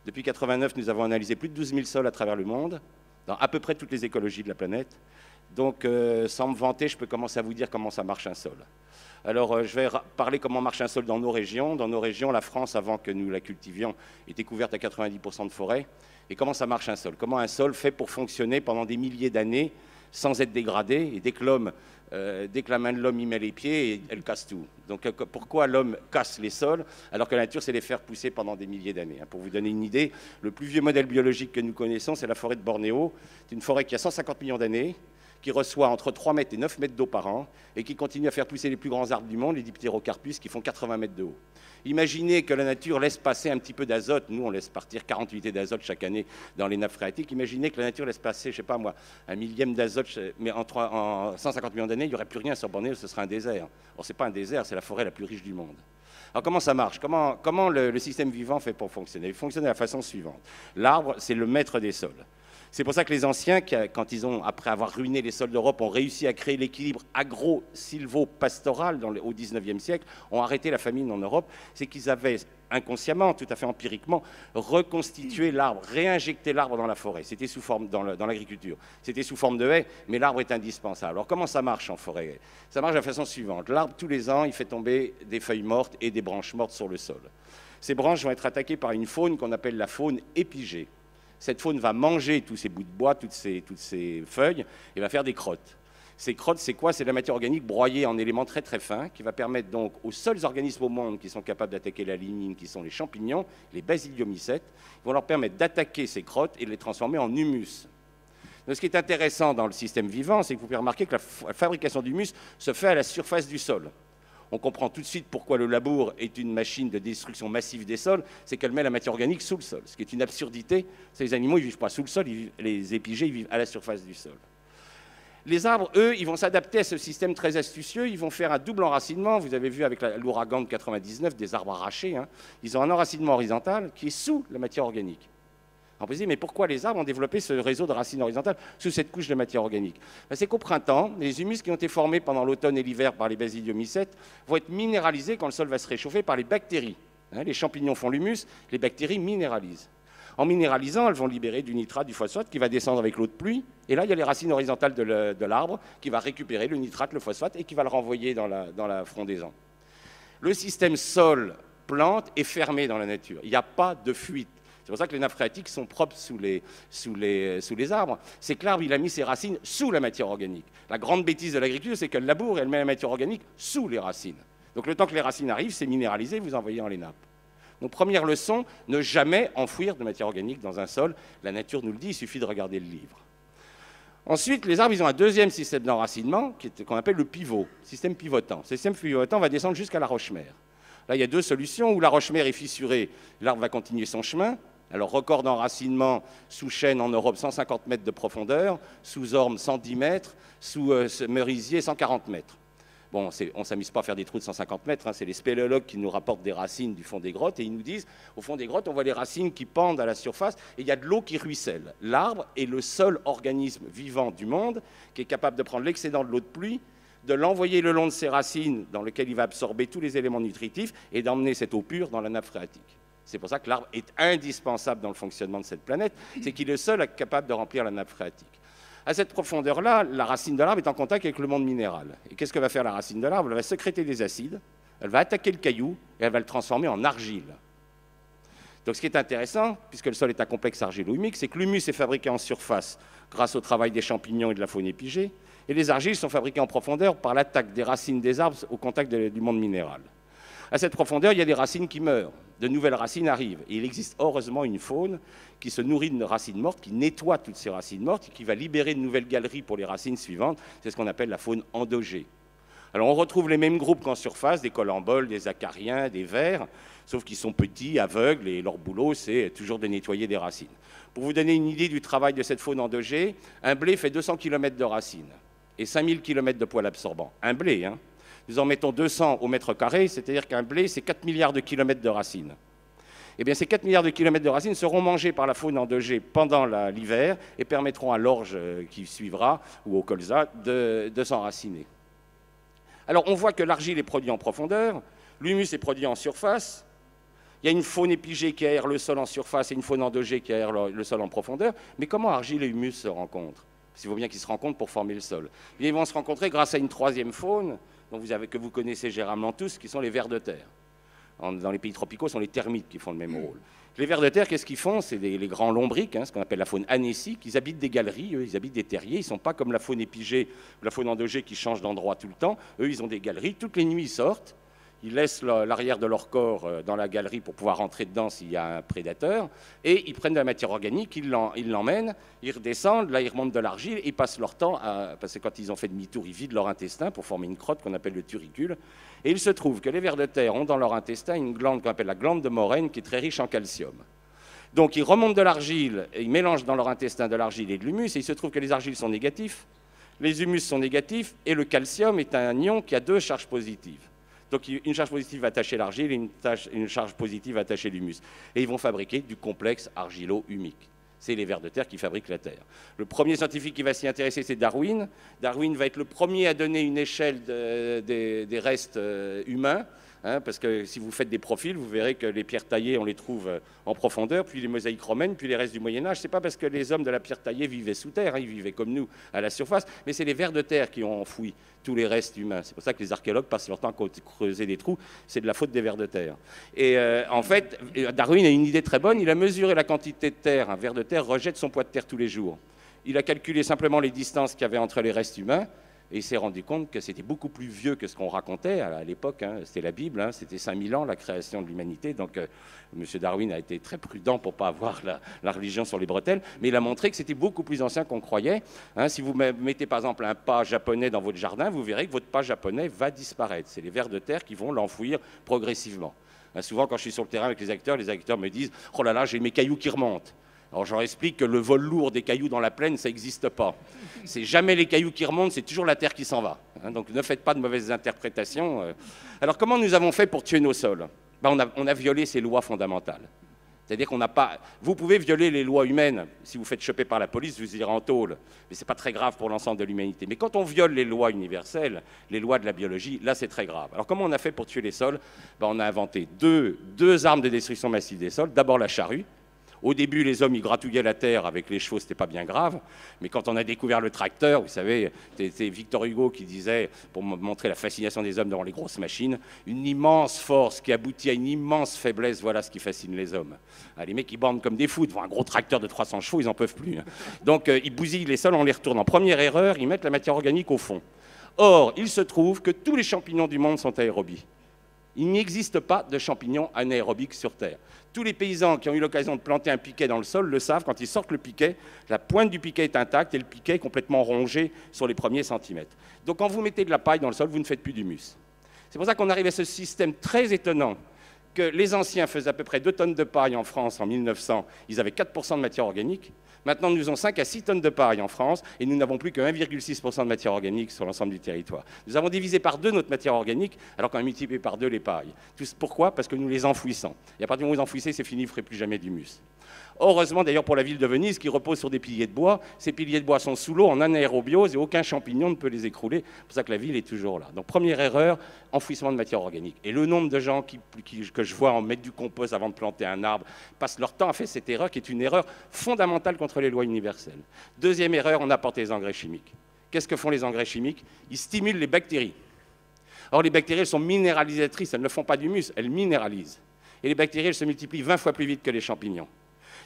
Depuis 89, nous avons analysé plus de 12 000 sols à travers le monde, dans à peu près toutes les écologies de la planète. Donc, sans me vanter, je peux commencer à vous dire comment ça marche un sol. Alors, je vais parler comment marche un sol dans nos régions. Dans nos régions, la France, avant que nous la cultivions, était couverte à 90% de forêt. Et comment ça marche un sol? Comment un sol fait pour fonctionner pendant des milliers d'années sans être dégradé? Et dès que la main de l'homme y met les pieds, elle casse tout. Donc, pourquoi l'homme casse les sols alors que la nature sait les faire pousser pendant des milliers d'années? Pour vous donner une idée, le plus vieux modèle biologique que nous connaissons, c'est la forêt de Bornéo. C'est une forêt qui a 150 millions d'années, qui reçoit entre 3 mètres et 9 mètres d'eau par an et qui continue à faire pousser les plus grands arbres du monde, les Dipterocarpus, qui font 80 mètres de haut. Imaginez que la nature laisse passer un petit peu d'azote. Nous, on laisse partir 40 unités d'azote chaque année dans les nappes phréatiques. Imaginez que la nature laisse passer, je ne sais pas moi, 1 millième d'azote, mais en 150 millions d'années, il n'y aurait plus rien sur Bornéo, ce serait un désert. Or, ce n'est pas un désert, c'est la forêt la plus riche du monde. Alors, comment ça marche? Comment le système vivant fait pour fonctionner? Il fonctionne de la façon suivante. L'arbre, c'est le maître des sols. C'est pour ça que les anciens, quand ils ont, après avoir ruiné les sols d'Europe, ont réussi à créer l'équilibre agro-silvo-pastoral au XIXe siècle, ont arrêté la famine en Europe, c'est qu'ils avaient inconsciemment, tout à fait empiriquement, reconstitué l'arbre, réinjecté l'arbre dans la forêt. C'était sous forme, dans l'agriculture, c'était sous forme de haie, mais l'arbre est indispensable. Alors comment ça marche en forêt? Ça marche de la façon suivante. L'arbre, tous les ans, il fait tomber des feuilles mortes et des branches mortes sur le sol. Ces branches vont être attaquées par une faune qu'on appelle la faune épigée. Cette faune va manger tous ces bouts de bois, toutes ces feuilles, et va faire des crottes. Ces crottes, c'est quoi? C'est de la matière organique broyée en éléments très très fins, qui va permettre donc aux seuls organismes au monde qui sont capables d'attaquer la lignine, qui sont les champignons, les basidiomycètes, vont leur permettre d'attaquer ces crottes et de les transformer en humus. Donc, ce qui est intéressant dans le système vivant, c'est que vous pouvez remarquer que la fabrication d'humus se fait à la surface du sol. On comprend tout de suite pourquoi le labour est une machine de destruction massive des sols, c'est qu'elle met la matière organique sous le sol, ce qui est une absurdité. Les animaux, ils ne vivent pas sous le sol, les épigés, ils vivent à la surface du sol. Les arbres, eux, ils vont s'adapter à ce système très astucieux, ils vont faire un double enracinement. Vous avez vu avec l'ouragan de 99, des arbres arrachés, hein. Ils ont un enracinement horizontal qui est sous la matière organique. On peut se dire, mais pourquoi les arbres ont développé ce réseau de racines horizontales sous cette couche de matière organique? C'est qu'au printemps, les humus qui ont été formés pendant l'automne et l'hiver par les basidiomycètes vont être minéralisés quand le sol va se réchauffer par les bactéries. Les champignons font l'humus, les bactéries minéralisent. En minéralisant, elles vont libérer du nitrate, du phosphate qui va descendre avec l'eau de pluie. Et là, il y a les racines horizontales de l'arbre qui va récupérer le nitrate, le phosphate et qui va le renvoyer dans la frondaison. Le système sol-plante est fermé dans la nature. Il n'y a pas de fuite. C'est pour ça que les nappes phréatiques sont propres sous les arbres. C'est que l'arbre, il a mis ses racines sous la matière organique. La grande bêtise de l'agriculture, c'est qu'elle laboure et elle met la matière organique sous les racines. Donc le temps que les racines arrivent, c'est minéralisé, vous envoyez dans les nappes. Donc première leçon, ne jamais enfouir de matière organique dans un sol. La nature nous le dit, il suffit de regarder le livre. Ensuite, les arbres, ils ont un deuxième système d'enracinement qu'on appelle le pivot, système pivotant. Ce système pivotant va descendre jusqu'à la roche-mère. Là, il y a deux solutions. Où la roche-mère est fissurée, l'arbre va continuer son chemin. Alors, record d'enracinement sous chêne en Europe, 150 mètres de profondeur, sous orme, 110 mètres, sous merisier, 140 mètres. Bon, on ne s'amuse pas à faire des trous de 150 mètres, hein, c'est les spéléologues qui nous rapportent des racines du fond des grottes et ils nous disent, au fond des grottes, on voit les racines qui pendent à la surface et il y a de l'eau qui ruisselle. L'arbre est le seul organisme vivant du monde qui est capable de prendre l'excédent de l'eau de pluie, de l'envoyer le long de ses racines dans lequel il va absorber tous les éléments nutritifs et d'emmener cette eau pure dans la nappe phréatique. C'est pour ça que l'arbre est indispensable dans le fonctionnement de cette planète, c'est qu'il est le seul capable de remplir la nappe phréatique. À cette profondeur-là, la racine de l'arbre est en contact avec le monde minéral. Et qu'est-ce que va faire la racine de l'arbre? Elle va sécréter des acides, elle va attaquer le caillou et elle va le transformer en argile. Donc ce qui est intéressant, puisque le sol est un complexe argilo-humique, c'est que l'humus est fabriqué en surface grâce au travail des champignons et de la faune épigée, et les argiles sont fabriquées en profondeur par l'attaque des racines des arbres au contact du monde minéral. À cette profondeur, il y a des racines qui meurent, de nouvelles racines arrivent. Et il existe heureusement une faune qui se nourrit de racines mortes, qui nettoie toutes ces racines mortes, et qui va libérer de nouvelles galeries pour les racines suivantes. C'est ce qu'on appelle la faune endogée. Alors on retrouve les mêmes groupes qu'en surface, des colamboles, des acariens, des vers, sauf qu'ils sont petits, aveugles, et leur boulot, c'est toujours de nettoyer des racines. Pour vous donner une idée du travail de cette faune endogée, un blé fait 200 km de racines et 5000 km de poils absorbants. Un blé, hein. Nous en mettons 200 au mètre carré, c'est-à-dire qu'un blé, c'est 4 milliards de kilomètres de racines. Eh bien, ces 4 milliards de kilomètres de racines seront mangés par la faune endogée pendant l'hiver et permettront à l'orge qui suivra, ou au colza, de s'enraciner. Alors, on voit que l'argile est produite en profondeur, l'humus est produit en surface, Il y a une faune épigée qui aère le sol en surface et une faune endogée qui aère le sol en profondeur. Mais comment argile et humus se rencontrent? Parce qu'il faut bien qu'ils se rencontrent pour former le sol. Ils vont se rencontrer grâce à une troisième faune que vous connaissez généralement tous, qui sont les vers de terre. Dans les pays tropicaux, ce sont les termites qui font le même rôle. Les vers de terre, qu'est-ce qu'ils font? C'est les grands lombriques, ce qu'on appelle la faune anécique. Ils habitent des galeries, eux, ils habitent des terriers. Ils ne sont pas comme la faune épigée ou la faune endogée qui change d'endroit tout le temps. Eux, ils ont des galeries. Toutes les nuits, ils sortent. Ils laissent l'arrière de leur corps dans la galerie pour pouvoir rentrer dedans s'il y a un prédateur. Et ils prennent de la matière organique, ils l'emmènent, ils redescendent, là ils remontent de l'argile, ils passent leur temps, parce que quand ils ont fait demi-tour, ils vident leur intestin pour former une crotte qu'on appelle le turricule. Et il se trouve que les vers de terre ont dans leur intestin une glande qu'on appelle la glande de Morène qui est très riche en calcium. Donc ils remontent de l'argile, et ils mélangent dans leur intestin de l'argile et de l'humus, et il se trouve que les argiles sont négatifs, les humus sont négatifs, et le calcium est un ion qui a 2 charges positives. Donc une charge positive va attacher l'argile et une charge positive va attacher l'humus. Et ils vont fabriquer du complexe argilo-humique. C'est les vers de terre qui fabriquent la Terre. Le premier scientifique qui va s'y intéresser, c'est Darwin. Darwin va être le premier à donner une échelle des restes humains. Parce que si vous faites des profils, vous verrez que les pierres taillées, on les trouve en profondeur, puis les mosaïques romaines, puis les restes du Moyen-Âge. Ce n'est pas parce que les hommes de la pierre taillée vivaient sous terre, ils vivaient comme nous à la surface, mais c'est les vers de terre qui ont enfoui tous les restes humains. C'est pour ça que les archéologues passent leur temps à creuser des trous, c'est de la faute des vers de terre. Et en fait, Darwin a une idée très bonne, il a mesuré la quantité de terre. Un ver de terre rejette son poids de terre tous les jours. Il a calculé simplement les distances qu'il y avait entre les restes humains, et il s'est rendu compte que c'était beaucoup plus vieux que ce qu'on racontait à l'époque. C'était la Bible, c'était 5000 ans, la création de l'humanité. Donc, M. Darwin a été très prudent pour ne pas avoir la religion sur les bretelles. Mais il a montré que c'était beaucoup plus ancien qu'on croyait. Si vous mettez par exemple un pas japonais dans votre jardin, vous verrez que votre pas japonais va disparaître. C'est les vers de terre qui vont l'enfouir progressivement. Souvent, quand je suis sur le terrain avec les acteurs me disent « Oh là là, j'ai mes cailloux qui remontent ». Alors je leur explique que le vol lourd des cailloux dans la plaine, ça n'existe pas. C'est jamais les cailloux qui remontent, c'est toujours la terre qui s'en va. Donc ne faites pas de mauvaises interprétations. Alors comment nous avons fait pour tuer nos sols? On a violé ces lois fondamentales. C'est-à-dire qu'on n'a pas... Vous pouvez violer les lois humaines. Si vous faites choper par la police, vous irez en tôle. Mais ce n'est pas très grave pour l'ensemble de l'humanité. Mais quand on viole les lois universelles, les lois de la biologie, là c'est très grave. Alors comment on a fait pour tuer les sols? On a inventé deux armes de destruction massive des sols. D'abord la charrue. Au début, les hommes, ils gratouillaient la terre avec les chevaux, c'était pas bien grave. Mais quand on a découvert le tracteur, vous savez, c'est Victor Hugo qui disait, pour montrer la fascination des hommes devant les grosses machines, une immense force qui aboutit à une immense faiblesse, voilà ce qui fascine les hommes. Les mecs, ils bandent comme des fous devant un gros tracteur de 300 chevaux, ils n'en peuvent plus. Donc, ils bousillent les sols en les retournant. Première erreur, ils mettent la matière organique au fond. Or, il se trouve que tous les champignons du monde sont aérobies. Il n'existe pas de champignons anaérobiques sur Terre. Tous les paysans qui ont eu l'occasion de planter un piquet dans le sol le savent, quand ils sortent le piquet, la pointe du piquet est intacte et le piquet est complètement rongé sur les premiers centimètres. Donc quand vous mettez de la paille dans le sol, vous ne faites plus d'humus. C'est pour ça qu'on arrive à ce système très étonnant que les anciens faisaient à peu près 2 tonnes de paille en France en 1900, ils avaient 4% de matière organique. Maintenant, nous avons 5 à 6 tonnes de paille en France et nous n'avons plus que 1,6% de matière organique sur l'ensemble du territoire. Nous avons divisé par 2 notre matière organique alors qu'on a multiplié par 2 les pailles. Pourquoi? Parce que nous les enfouissons. Et à partir du moment où vous enfouissez, c'est fini, vous ne ferez plus jamais d'humus. Heureusement d'ailleurs pour la ville de Venise qui repose sur des piliers de bois, ces piliers de bois sont sous l'eau en anaérobiose et aucun champignon ne peut les écrouler. C'est pour ça que la ville est toujours là. Donc première erreur, enfouissement de matière organique. Et le nombre de gens que je vois en mettre du compost avant de planter un arbre passent leur temps à faire cette erreur qui est une erreur fondamentale contre les lois universelles. Deuxième erreur, on apporte les engrais chimiques. Qu'est-ce que font les engrais chimiques? Ils stimulent les bactéries. Or les bactéries elles sont minéralisatrices, elles ne font pas d'humus, elles minéralisent. Et les bactéries elles se multiplient 20 fois plus vite que les champignons.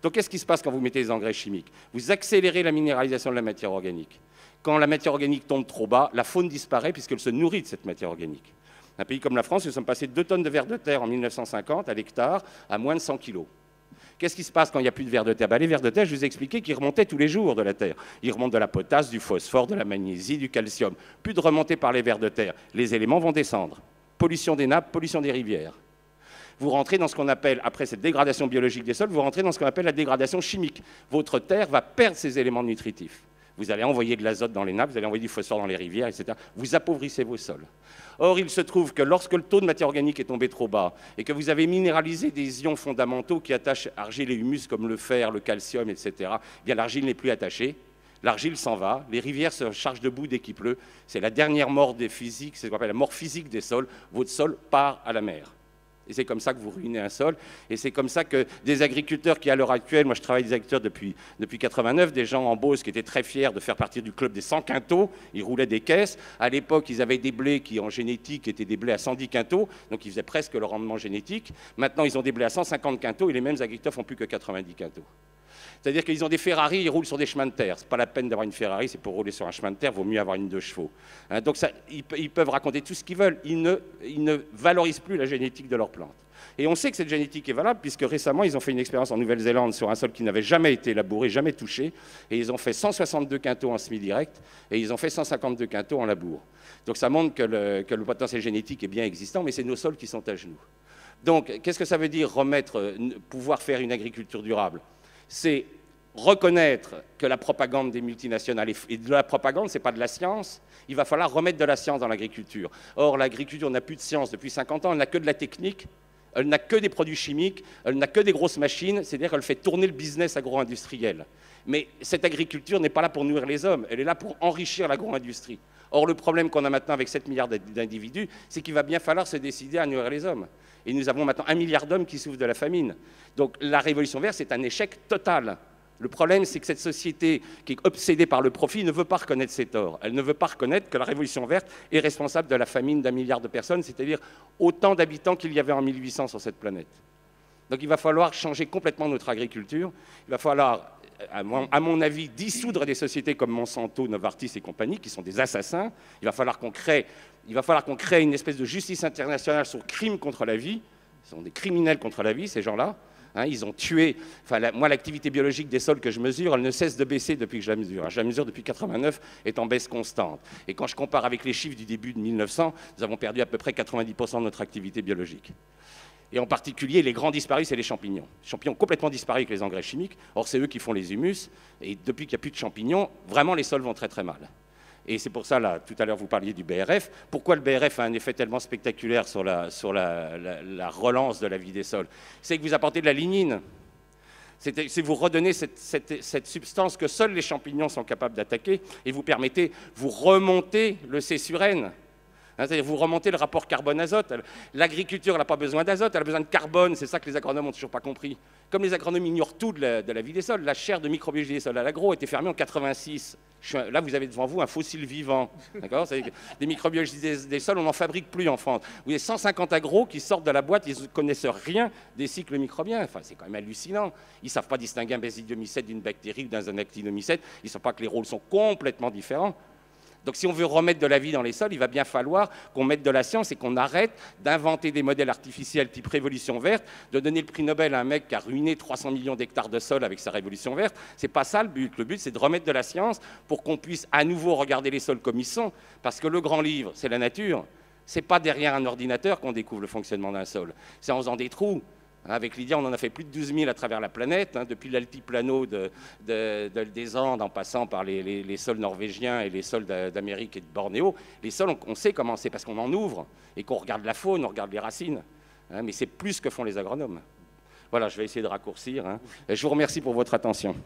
Donc, qu'est-ce qui se passe quand vous mettez des engrais chimiques? Vous accélérez la minéralisation de la matière organique. Quand la matière organique tombe trop bas, la faune disparaît puisqu'elle se nourrit de cette matière organique. Un pays comme la France, nous sommes passés de 2 tonnes de vers de terre en 1950 à l'hectare à moins de 100 kilos. Qu'est-ce qui se passe quand il n'y a plus de vers de terre? Les vers de terre, je vous ai expliqué qu'ils remontaient tous les jours de la terre. Ils remontent de la potasse, du phosphore, de la magnésie, du calcium. Plus de remontée par les vers de terre. Les éléments vont descendre. Pollution des nappes, pollution des rivières. Vous rentrez dans ce qu'on appelle, après cette dégradation biologique des sols, vous rentrez dans ce qu'on appelle la dégradation chimique. Votre terre va perdre ses éléments nutritifs. Vous allez envoyer de l'azote dans les nappes, vous allez envoyer du phosphore dans les rivières, etc. Vous appauvrissez vos sols. Or, il se trouve que lorsque le taux de matière organique est tombé trop bas et que vous avez minéralisé des ions fondamentaux qui attachent argile et humus comme le fer, le calcium, etc., eh bien l'argile n'est plus attachée. L'argile s'en va, les rivières se chargent de boue dès qu'il pleut. C'est la dernière mort des physiques, c'est ce qu'on appelle la mort physique des sols. Votre sol part à la mer. Et c'est comme ça que vous ruinez un sol. Et c'est comme ça que des agriculteurs qui, à l'heure actuelle, moi je travaille avec des agriculteurs depuis 89, des gens en Beauce qui étaient très fiers de faire partie du club des 100 quintaux, ils roulaient des caisses. À l'époque, ils avaient des blés qui, en génétique, étaient des blés à 110 quintaux, donc ils faisaient presque le rendement génétique. Maintenant, ils ont des blés à 150 quintaux et les mêmes agriculteurs font plus que 90 quintaux. C'est-à-dire qu'ils ont des Ferrari, ils roulent sur des chemins de terre. Ce n'est pas la peine d'avoir une Ferrari, c'est pour rouler sur un chemin de terre, il vaut mieux avoir une 2 chevaux. Hein, donc ça, ils peuvent raconter tout ce qu'ils veulent, ils ne valorisent plus la génétique de leurs plantes. Et on sait que cette génétique est valable, puisque récemment, ils ont fait une expérience en Nouvelle-Zélande sur un sol qui n'avait jamais été labouré, jamais touché, et ils ont fait 162 quintaux en semi-direct, et ils ont fait 152 quintaux en labour. Donc ça montre que le potentiel génétique est bien existant, mais c'est nos sols qui sont à genoux. Donc, qu'est-ce que ça veut dire pouvoir faire une agriculture durable? C'est reconnaître que la propagande des multinationales, et de la propagande, ce n'est pas de la science, il va falloir remettre de la science dans l'agriculture. Or, l'agriculture n'a plus de science depuis 50 ans, elle n'a que de la technique, elle n'a que des produits chimiques, elle n'a que des grosses machines, c'est-à-dire qu'elle fait tourner le business agro-industriel. Mais cette agriculture n'est pas là pour nourrir les hommes, elle est là pour enrichir l'agro-industrie. Or, le problème qu'on a maintenant avec 7 milliards d'individus, c'est qu'il va bien falloir se décider à nourrir les hommes. Et nous avons maintenant 1 milliard d'hommes qui souffrent de la famine. Donc la révolution verte, c'est un échec total. Le problème, c'est que cette société qui est obsédée par le profit ne veut pas reconnaître ses torts. Elle ne veut pas reconnaître que la révolution verte est responsable de la famine d'1 milliard de personnes, c'est-à-dire autant d'habitants qu'il y avait en 1800 sur cette planète. Donc il va falloir changer complètement notre agriculture. Il va falloir, à mon avis, dissoudre des sociétés comme Monsanto, Novartis et compagnie, qui sont des assassins. Il va falloir qu'on crée une espèce de justice internationale sur crime contre la vie. Ce sont des criminels contre la vie, ces gens-là. Hein, ils ont tué... moi, l'activité biologique des sols que je mesure, elle ne cesse de baisser depuis que je la mesure. Je la mesure depuis 89, est en baisse constante. Et quand je compare avec les chiffres du début de 1900, nous avons perdu à peu près 90% de notre activité biologique. Et en particulier, les grands disparus, c'est les champignons. Les champignons ont complètement disparu avec les engrais chimiques. Or, c'est eux qui font les humus. Et depuis qu'il n'y a plus de champignons, vraiment, les sols vont très très mal. Et c'est pour ça, là, tout à l'heure, vous parliez du BRF. Pourquoi le BRF a un effet tellement spectaculaire sur la relance de la vie des sols? C'est que vous apportez de la lignine. C'est vous redonnez cette substance que seuls les champignons sont capables d'attaquer et vous remontez le C sur N. C'est-à-dire vous remontez le rapport carbone-azote. L'agriculture n'a pas besoin d'azote, elle a besoin de carbone. C'est ça que les agronomes n'ont toujours pas compris. Comme les agronomes ignorent tout de la vie des sols, la chaire de microbiologie des sols à l'agro a été fermée en 86. Là, vous avez devant vous un fossile vivant. Des microbiologistes des sols, on n'en fabrique plus en France. Vous avez 150 agros qui sortent de la boîte, ils ne connaissent rien des cycles microbiens. Enfin, c'est quand même hallucinant. Ils ne savent pas distinguer un basidiomycète d'une bactérie ou d'un actinomycète. Ils ne savent pas que les rôles sont complètement différents. Donc si on veut remettre de la vie dans les sols, il va bien falloir qu'on mette de la science et qu'on arrête d'inventer des modèles artificiels type révolution verte, de donner le prix Nobel à un mec qui a ruiné 300 millions d'hectares de sol avec sa révolution verte. C'est pas ça le but. Le but, c'est de remettre de la science pour qu'on puisse à nouveau regarder les sols comme ils sont. Parce que le grand livre, c'est la nature. C'est pas derrière un ordinateur qu'on découvre le fonctionnement d'un sol. C'est en faisant des trous. Avec Lydia, on en a fait plus de 12 000 à travers la planète, depuis l'altiplano des Andes, en passant par les sols norvégiens et les sols d'Amérique et de Bornéo. Les sols, on sait comment c'est, parce qu'on en ouvre, et qu'on regarde la faune, on regarde les racines. Mais c'est plus que font les agronomes. Voilà, je vais essayer de raccourcir. Je vous remercie pour votre attention.